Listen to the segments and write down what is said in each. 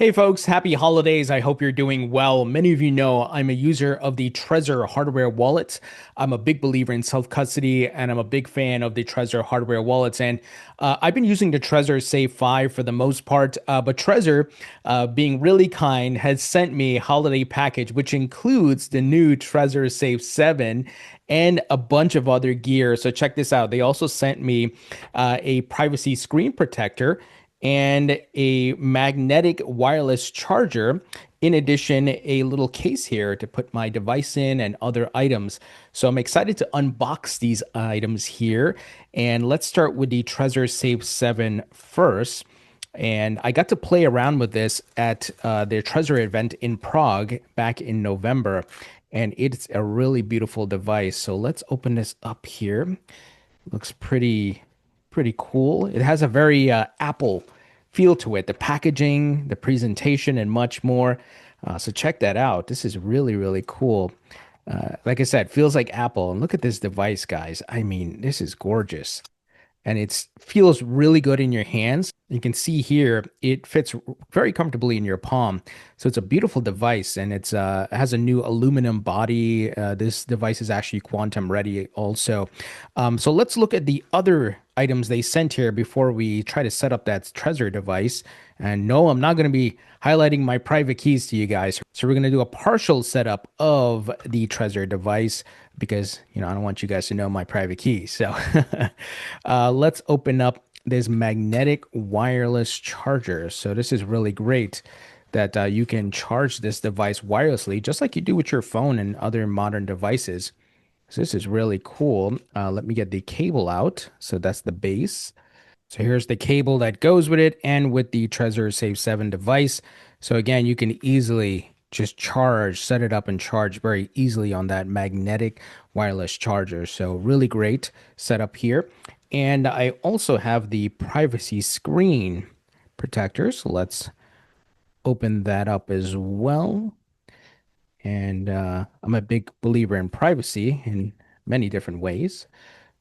Hey folks, happy holidays. I hope you're doing well. Many of you know I'm a user of the Trezor hardware wallet. I'm a big believer in self-custody and I'm a big fan of the Trezor hardware wallets. And I've been using the Trezor Safe 5 for the most part, but Trezor, being really kind, has sent me a holiday package, which includes the new Trezor Safe 7 and a bunch of other gear. So check this out. They also sent me a privacy screen protector and a magnetic wireless charger. In addition, a little case here to put my device in and other items. So I'm excited to unbox these items here. And let's start with the Trezor Safe 7 first. And I got to play around with this at their Trezor event in Prague back in November. And it's a really beautiful device. So let's open this up here. Looks pretty cool. It has a very Apple feel to it, the packaging, the presentation, and much more. So check that out. This is really cool. Like I said, feels like Apple. And look at this device, guys. I mean, this is gorgeous and it feels really good in your hands. You can see here it fits very comfortably in your palm. So it's a beautiful device and it has a new aluminum body. This device is actually quantum ready also. So let's look at the other items they sent here before we try to set up that Trezor device. And no, I'm not going to be highlighting my private keys to you guys. So we're going to do a partial setup of the Trezor device because, I don't want you guys to know my private keys. So let's open up this magnetic wireless charger. So this is really great that you can charge this device wirelessly, just like you do with your phone and other modern devices. So this is really cool. Let me get the cable out. So that's the base. So here's the cable that goes with it and with the Trezor Safe 7 device. So again, you can easily just set it up and charge very easily on that magnetic wireless charger. So really great setup here. And I also have the privacy screen protector. So let's open that up as well. And I'm a big believer in privacy in many different ways.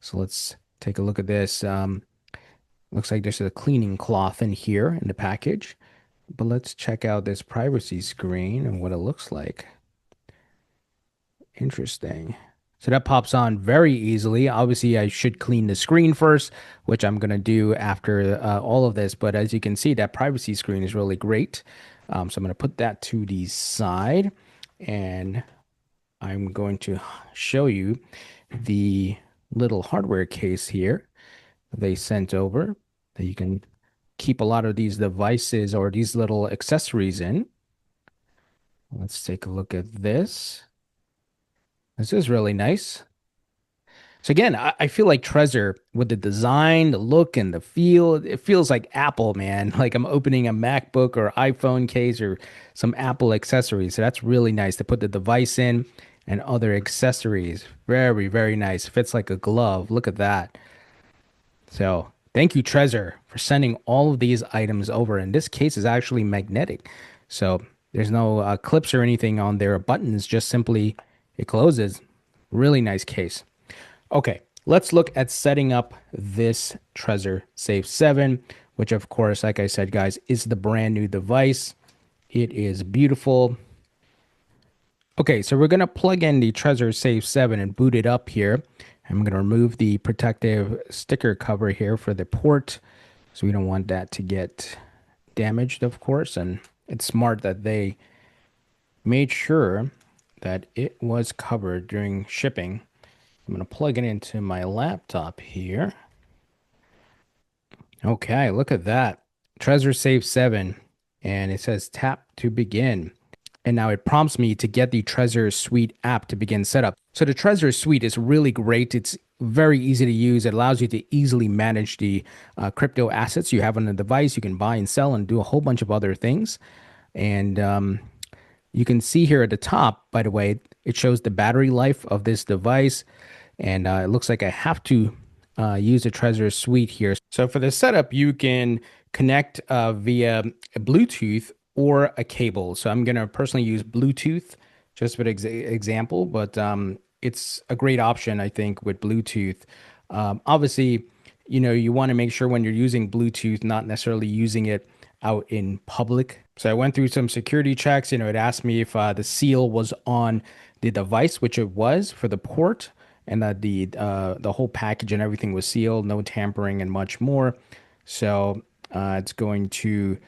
So let's take a look at this. Looks like there's a cleaning cloth in here in the package. But let's check out this privacy screen and what it looks like. Interesting. So that pops on very easily. Obviously, I should clean the screen first, which I'm going to do after all of this. But as you can see, that privacy screen is really great. So I'm going to put that to the side. And I'm going to show you the little hardware case here they sent over that you can keep a lot of these devices or these little accessories in. Let's take a look at this. This is really nice. So again, I feel like Trezor with the design, the look, and the feel, it feels like Apple, man. Like I'm opening a MacBook or iPhone case or some Apple accessories. So that's really nice to put the device in and other accessories. Very nice. Fits like a glove. Look at that. So thank you, Trezor, for sending all of these items over. And this case is actually magnetic. So there's no clips or anything on there, buttons, just simply it closes. Really nice case. Okay, let's look at setting up this Trezor Safe 7, which of course, like I said, guys, is the brand new device. It is beautiful. Okay, so we're going to plug in the Trezor Safe 7 and boot it up here. I'm going to remove the protective sticker cover here for the port. So we don't want that to get damaged, of course. And it's smart that they made sure that it was covered during shipping. I'm going to plug it into my laptop here. Okay, look at that. Trezor Safe 7. And it says tap to begin. And now it prompts me to get the Trezor Suite app to begin setup. So the Trezor Suite is really great. It's very easy to use. It allows you to easily manage the crypto assets you have on the device. You can buy and sell and do a whole bunch of other things. And you can see here at the top, by the way, it shows the battery life of this device. And it looks like I have to use the Trezor Suite here. So for the setup, you can connect via a Bluetooth or a cable. So I'm going to personally use Bluetooth just for example, but it's a great option, I think, with Bluetooth. Obviously, you want to make sure when you're using Bluetooth, not necessarily using it out in public. So I went through some security checks. It asked me if the seal was on the device, which it was for the port, and that the whole package and everything was sealed, no tampering and much more. So it's going to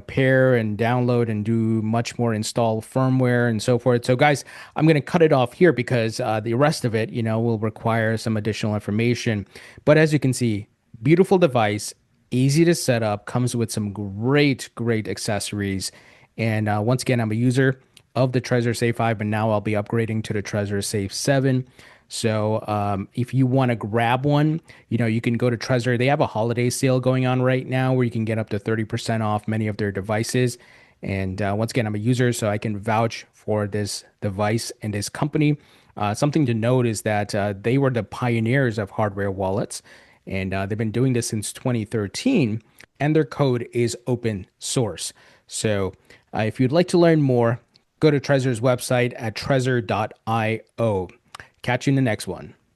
pair and download and do much more install firmware and so forth. So guys, I'm going to cut it off here because the rest of it, will require some additional information. But as you can see, beautiful device, easy to set up, comes with some great accessories. And once again, I'm a user of the Trezor Safe 5, and now I'll be upgrading to the Trezor Safe 7. So if you want to grab one, you can go to Trezor. They have a holiday sale going on right now where you can get up to 30% off many of their devices. And once again, I'm a user, so I can vouch for this device and this company. Something to note is that they were the pioneers of hardware wallets, and they've been doing this since 2013, and their code is open source. So if you'd like to learn more, go to Trezor's website at trezor.io. Catch you in the next one.